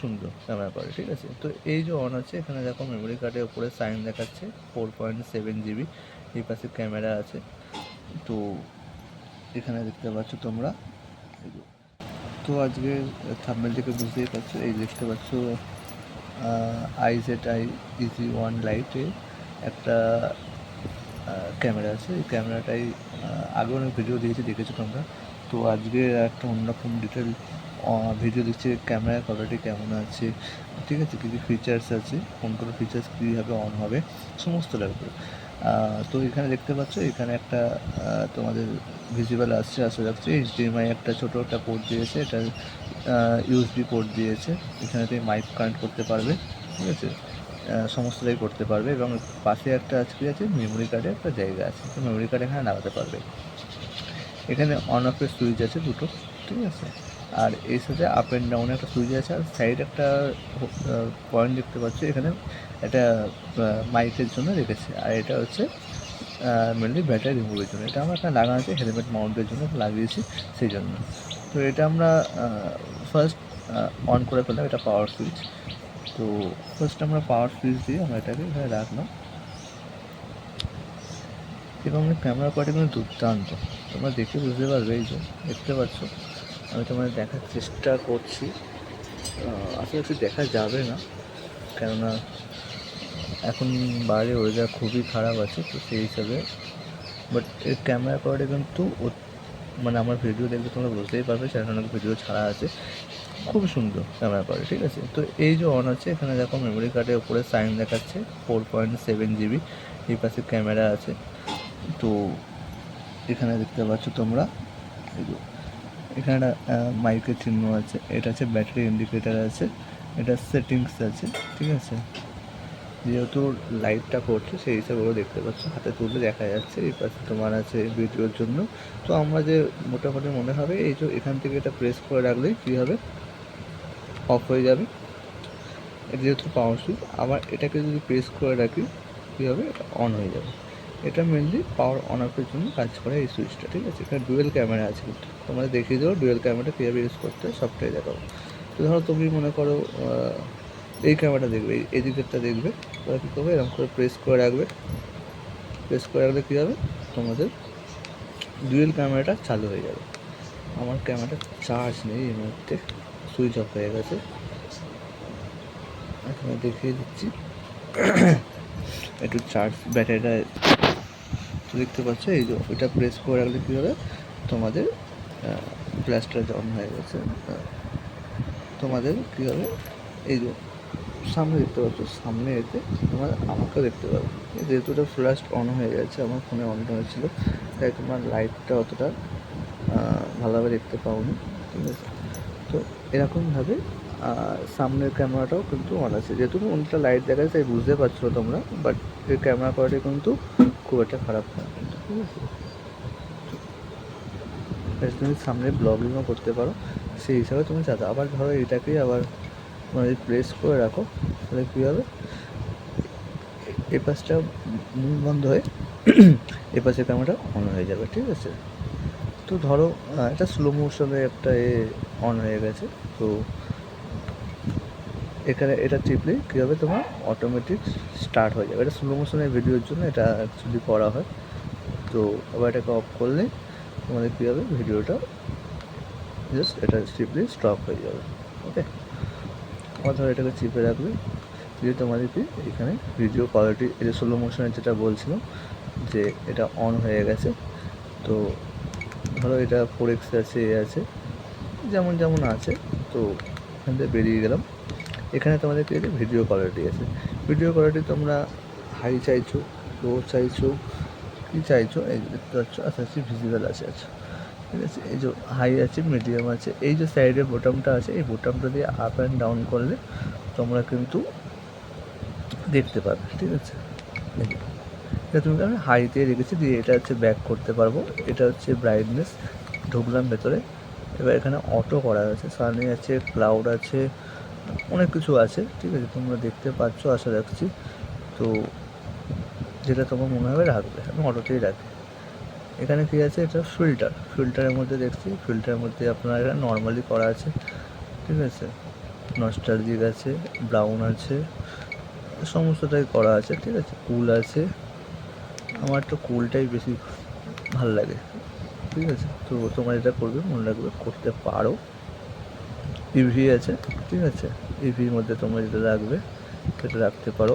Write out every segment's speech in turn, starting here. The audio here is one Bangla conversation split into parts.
সুন্দর ক্যামেরা করে, ঠিক আছে। তো এই যে অন আছে, এখানে দেখো মেমোরি কার্ডের উপরে সাইন দেখাচ্ছে 4.7 GB। এই পাশে ক্যামেরা আছে। তো এখানে দেখতে পাচ্ছ তোমরা। তো আজকে থাম্বনেল থেকে বুঝতেই পারছো, এই দেখতে পাচ্ছ IZI EZ1 লাইটে একটা ক্যামেরা আছে। এই ক্যামেরাটাই আগে অনেক ভিডিও দিয়েছি, দেখেছো তোমরা। তো আজকে একটা অন্যরকম ডিটেল ভিডিও দিচ্ছি, ক্যামেরা কোয়ালিটি কেমন আছে, ঠিক আছে, কী কী ফিচার্স আছে, কোন কোন ফিচার্স কীভাবে অন হবে, সমস্ত লাগবে। তো এখানে দেখতে পাচ্ছ, এখানে একটা তোমাদের ভিজিবল আসতে যাচ্ছে। HDMI একটা ছোটো একটা পোর্ট দিয়েছে, এটা USB পোর্ট দিয়েছে। এখানে তুমি মাইক কানেক্ট করতে পারবে, ঠিক আছে, সমস্তটাই করতে পারবে। এবং পাশে একটা আজকে আছে মেমোরি কার্ডের একটা জায়গা আছে, তো মেমোরি কার্ড এখানে লাগাতে পারবে। এখানে অন অফের সুইচ আছে দুটো, ঠিক আছে। আর এর সাথে আপ অ্যান্ড ডাউনে একটা সুইচ আছে। আর সাইড একটা পয়েন্ট দেখতে পাচ্ছ, এখানে একটা মাইকের জন্য রেখেছে। আর এটা হচ্ছে মেনলি ব্যাটারি রিমুভের জন্য। এটা আমরা এখানে লাগানো আছে হেলমেট মাউন্টের জন্য লাগিয়েছি, সেই জন্য। তো এটা আমরা ফার্স্ট অন করে ফেললাম, এটা পাওয়ার সুইচ। তো ফার্স্ট আমরা পাওয়ার সুইচ দিয়ে আমরা এটাকে এখানে রাখলাম। এবং ক্যামেরা কোয়ালিটি কিন্তু দুর্দান্ত, তোমরা দেখে বুঝতে পারবে। এই যে দেখতে পাচ্ছ, আমি তোমাদের দেখার চেষ্টা করছি। আসলে কিছু দেখা যাবে না, কেননা এখন বাইরে ওয়েদার খুবই খারাপ আছে, তো সেই হিসাবে। বাট এর ক্যামেরা কোয়ালিটি কিন্তু মানে আমার ভিডিও দেখলে তোমরা বুঝতেই পারবে, সেখানে অনেক ভিডিও ছাড়া আছে, খুব সুন্দর ক্যামেরা কোয়ালিটি, ঠিক আছে। তো এই যে অন আছে, এখানে দেখো মেমোরি কার্ডের উপরে সাইন দেখাচ্ছে 4.7 GB। এই পাশে ক্যামেরা আছে। তো এখানে দেখতে পাচ্ছ তোমরা, এখানে একটা মাইকের চিহ্ন আছে। এটা হচ্ছে ব্যাটারি ইন্ডিকেটার আছে, এটা সেটিংস আছে, ঠিক আছে। যেহেতু লাইটটা করছে সেই হিসাবে ওরা দেখতে পাচ্ছ, হাতে তুলে দেখা যাচ্ছে। এই পাশে তোমার আছে ভিডিওর জন্য। তো আমরা যে মোটামুটি মনে হবে, এই যে এখান থেকে এটা প্রেস করে রাখলেই কী হবে, অফ হয়ে যাবে, যেহেতু পাওয়ার সুইচ। আবার এটাকে যদি প্রেস করে রাখি কী হবে, এটা অন হয়ে যাবে। এটা মেনলি পাওয়ার অন অফের জন্য কাজ করে এই সুইচটা, ঠিক আছে। এখানে ডুয়েল ক্যামেরা আছে, কিন্তু তোমাদের দেখিয়ে দেবো ডুয়েল ক্যামেরাটা কীভাবে ইউজ করতে হয়, সবটাই দেখাবো। তো ধরো তুমি মনে করো এই ক্যামেরাটা দেখবে, এই দিকেরটা দেখবে, ওরা কী করবে, এরকম করে প্রেস করে রাখবে। প্রেস করে রাখলে কী হবে, তোমাদের ডুয়েল ক্যামেরাটা চালু হয়ে যাবে। আমার ক্যামেরাটা চার্জ নেই এই মুহূর্তে, সুইচ অফ হয়ে গেছে। এখানে দেখিয়ে দিচ্ছি একটু চার্জ ব্যাটারিটা। তো দেখতে পাচ্ছ, এই যে ওইটা প্রেস করে রাখলে কী হবে, তোমাদের ফ্ল্যাশটা অন হয়ে গেছে। তোমাদের কী হবে, এই যে সামনে দেখতে পাচ্ছ, সামনে এতে তোমার আমাকেও দেখতে পাবে। যেহেতু ওটা ফ্ল্যাশ অন হয়ে গেছে, আমার ফোনে অন হয়েছিল, তাই তোমার লাইটটা অতটা ভালোভাবে দেখতে পাওনি, ঠিক আছে। তো এরকমভাবে সামনের ক্যামেরাটাও কিন্তু অন আছে। যেহেতু অনেকটা লাইট দেখা যায় তাই বুঝতে পারছো তোমরা, বাট এর ক্যামেরা কোয়ালিটি কিন্তু খুব একটা খারাপ নয় কিন্তু, ঠিক আছে। তুমি সামনে ব্লগিংও করতে পারো, সেই হিসাবে তুমি চালাতে। আবার ধরো এটাকেই আবার যদি প্রেস করে রাখো, তাহলে কী হবে, এই পাশটা বন্ধ হয়ে এ পাশের ক্যামেরাটা অন হয়ে যাবে, ঠিক আছে। তো ধরো এটা স্লো মোশনে একটা অন হয়ে গেছে। তো এখানে এটা টিপলেই কী হবে, তোমার অটোমেটিক স্টার্ট হয়ে যাবে। এটা স্লো মোশনের ভিডিওর জন্য এটা অ্যাকচুয়ালি করা হয়। তো আবার এটাকে অফ করলে তোমাদের কী হবে, ভিডিওটা জাস্ট এটা টিপলেই স্টপ হয়ে যাবে, ওকে। আবার ধরো এটাকে চিপে রাখলে যে তোমাদেরকে এখানে ভিডিও কোয়ালিটি, এটা স্লো মোশনের যেটা বলছিলাম, যে এটা অন হয়ে গেছে। তো ধরো এটা 4x আছে, আছে যেমন যেমন আছে। তো এখান থেকে বেরিয়ে গেলাম। এখানে তোমাদের কী আছে, ভিডিও কোয়ালিটি আছে। ভিডিও কোয়ালিটি তোমরা হাই চাইছো, লো চাইছো, কী চাইছো, এই দেখতে পাচ্ছ। আচ্ছা আচ্ছা, ভিজিবল আছে, আচ্ছা ঠিক আছে। এই যে হাই আছে, মিডিয়াম আছে। এই যে সাইডের বোতামটা আছে, এই বোতামটা দিয়ে আপ অ্যান্ড ডাউন করলে তোমরা কিন্তু দেখতে পাবে, ঠিক আছে। এটা তুমি আমি হাইতে রেখেছি, দিয়ে এটা হচ্ছে ব্যাক করতে পারবো। এটা হচ্ছে ব্রাইটনেস, ঢুকলাম ভেতরে। এবার এখানে অটো করা আছে, সানি আছে, ক্লাউড আছে, অনেক কিছু আছে, ঠিক আছে। তোমরা দেখতে পাচ্ছ, আশা রাখছি। তো যেটা তোমার মনে হবে রাখবে, আমি অটোতেই রাখি। এখানে কী আছে, এটা ফিল্টারের মধ্যে দেখছি, ফিল্টারের মধ্যে আপনার এটা নর্মালি করা আছে, ঠিক আছে। নস্টালজিক আছে, ব্রাউন আছে, সমস্তটাই করা আছে, ঠিক আছে। কুল আছে, আমার তো কুলটাই বেশি ভাল লাগে, ঠিক আছে। তো তোমরা যেটা করবে মনে রাখবে, করতে পারো। ইভি আছে, ঠিক আছে। ইভির মধ্যে তোমরা যেটা রাখবে সেটা রাখতে পারো।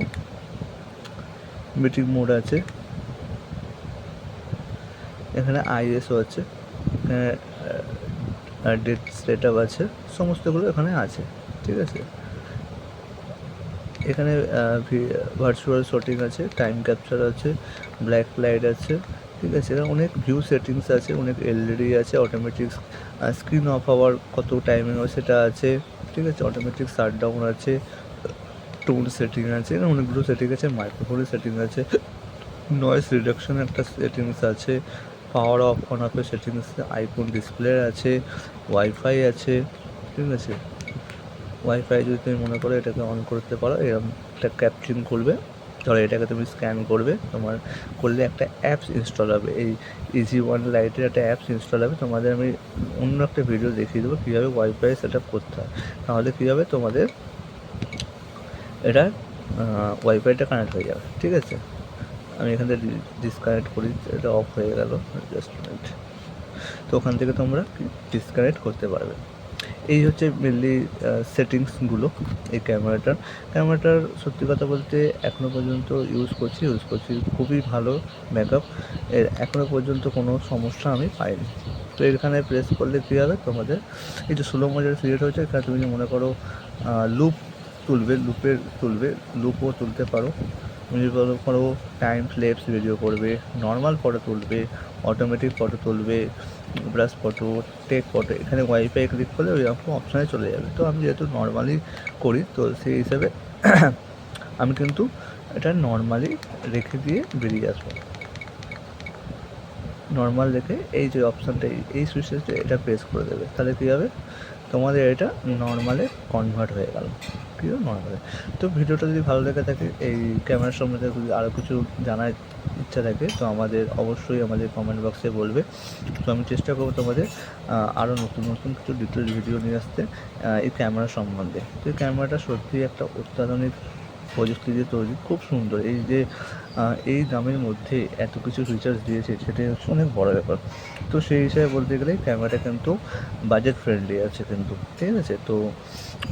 মিটিং মোড আছে, এখানে আইএসও আছে, এখানে ডেট সেট আপ আছে, সমস্তগুলো এখানে আছে, ঠিক আছে। এখানে ভার্চুয়াল শুটিং আছে, টাইম ক্যাপচার আছে, ব্ল্যাক লাইট আছে, ঠিক আছে। এখানে অনেক ভিউ সেটিংস আছে, অনেক এলইডি আছে, অটোমেটিক স্ক্রিন অফ হওয়ার কত টাইমিং সেটা আছে, ঠিক আছে। অটোমেটিক শাটডাউন আছে, টোন সেটিং আছে, এখানে অনেকগুলো সেটিং আছে, মাইক্রোফোনের সেটিং আছে, নয়েজ রিডাকশন একটা সেটিংস আছে, পাওয়ার অফ অন অফের সেটিংস, আইকন ডিসপ্লে আছে, ওয়াইফাই আছে, ঠিক আছে। ওয়াইফাই যদি তুমি মনে করো এটাকে অন করতে পারো, এরকম একটা ক্যাপচিন খুলবে, ধরো এটাকে তুমি স্ক্যান করবে, তোমার করলে একটা অ্যাপস ইনস্টল হবে, এই ইজি ওয়ান লাইটের একটা অ্যাপস ইনস্টল হবে। তোমাদের আমি অন্য একটা ভিডিও দেখিয়ে দেবো কীভাবে ওয়াইফাই সেট আপ করতে হয়, তাহলে কী হবে তোমাদের এটা ওয়াইফাইটা কানেক্ট হয়ে যাবে, ঠিক আছে। আমি এখান থেকে ডিসকানেক্ট করি, এটা অফ হয়ে গেল, জাস্ট মিনিট। তো ওখান থেকে তোমরা ডিসকানেক্ট করতে পারবে। এই হচ্ছে মেনলি সেটিংসগুলো এই ক্যামেরাটার সত্যি কথা বলতে এখনও পর্যন্ত ইউজ করছি খুবই ভালো ব্যাকআপ, এর এখনও পর্যন্ত কোনো সমস্যা আমি পাইনি। তো এখানে প্রেস করলে কী হবে, তোমাদের এই যে স্লো মোশন ক্রিয়েট হয়েছে, এখানে তুমি যে মনে করো লুপ লুপও তুলতে পারো। তুমি যদি করো টাইম ল্যাপস ভিডিও করবে, নর্মাল ফটো তুলবে, অটোমেটিক ফটো তুলবে, ব্রাশ ফটো, টেক ফটো, এখানে ওয়াইফাই ক্লিক করলে ওই রকম অপশানে চলে যাবে। তো আমি যেহেতু নর্মালি করি, তো সেই হিসাবে আমি কিন্তু এটা নর্মালি রেখে দিয়ে বেরিয়ে আসবো। নর্মাল রেখে এই যে অপশানটা, এই সুইচটা এটা প্রেস করে দেবে, তাহলে কী হবে, তোমাদের এটা নর্মালে কনভার্ট হয়ে গেল, কী হবে নর্মালে। তো ভিডিওটা যদি ভালো লেগে থাকে, এই ক্যামেরার সম্বন্ধে যদি আরও কিছু জানার ইচ্ছা থাকে, তো অবশ্যই আমাদের কমেন্ট বক্সে বলবে। তো আমি চেষ্টা করবো তোমাদের আরও নতুন কিছু ডিটেলস ভিডিও নিয়ে আসতে এই ক্যামেরা সম্বন্ধে। তো এই ক্যামেরাটা সত্যিই একটা অত্যাধুনিক প্রযুক্তি দিয়ে তৈরি, খুব সুন্দর। এই যে এই দামের মধ্যে এত কিছু ফিচার্স দিয়েছে, সেটাই হচ্ছে অনেক বড় ব্যাপার। তো সেই হিসাবে বলতে গেলে ক্যামেরাটা কিন্তু বাজেট ফ্রেন্ডলি আছে কিন্তু, ঠিক আছে। তো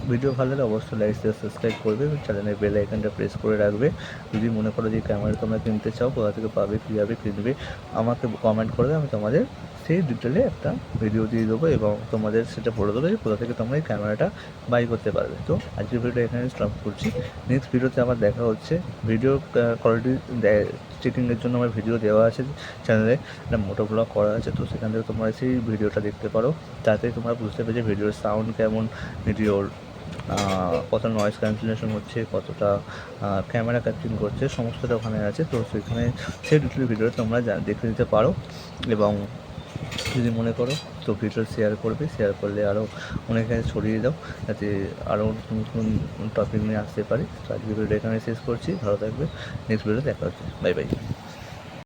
ভিডিও ভালো লাগলে অবশ্যই লাইক শেয়ার সাবস্ক্রাইব করবে, চ্যানেলের বেল আইকনটা প্রেস করে রাখবে। যদি মনে করো যে ক্যামেরা তোমরা কিনতে চাও, কোথা থেকে পাবে, কীভাবে কিনবে, আমাকে কমেন্ট করবে, আমি তোমাদের সেই ডিটেলে একটা ভিডিও দিয়ে দেবো এবং তোমাদের সেটা বলে দেবো যে কোথা থেকে তোমরা এই ক্যামেরাটা বাই করতে পারবে। তো আজকের ভিডিওটা এখানে স্টপ করছি, নেক্সট ভিডিওতে আবার দেখা হচ্ছে। ভিডিও কোয়ালিটি চেকিংয়ের জন্য আমার ভিডিও দেওয়া আছে চ্যানেলে, একটা মোটো ব্লগ করা আছে, তো সেখান থেকে তোমরা সেই ভিডিওটা দেখতে পারো, তাতে তোমরা বুঝতে পারবে ভিডিওর সাউন্ড কেমন, ভিডিওর কত নয়েজ ক্যান্সেলেশন হচ্ছে, কতটা ক্যামেরা ক্যাপচারিং করছে, সমস্তটা ওখানে আছে। তো সেখানে সেই ডিটেল ভিডিওটা তোমরা দেখে নিতে পারো এবং যদি মনে করো তো ভিডিও শেয়ার করলে আরও অনেক কাছে ছড়িয়ে দাও, যাতে আরও নতুন টপিক নিয়ে আসতে পারি। তো আজকে ভিডিওটা এখানে শেষ করছি, ভালো থাকবে, নেক্সট ভিডিও দেখা হচ্ছে, বাই বাই।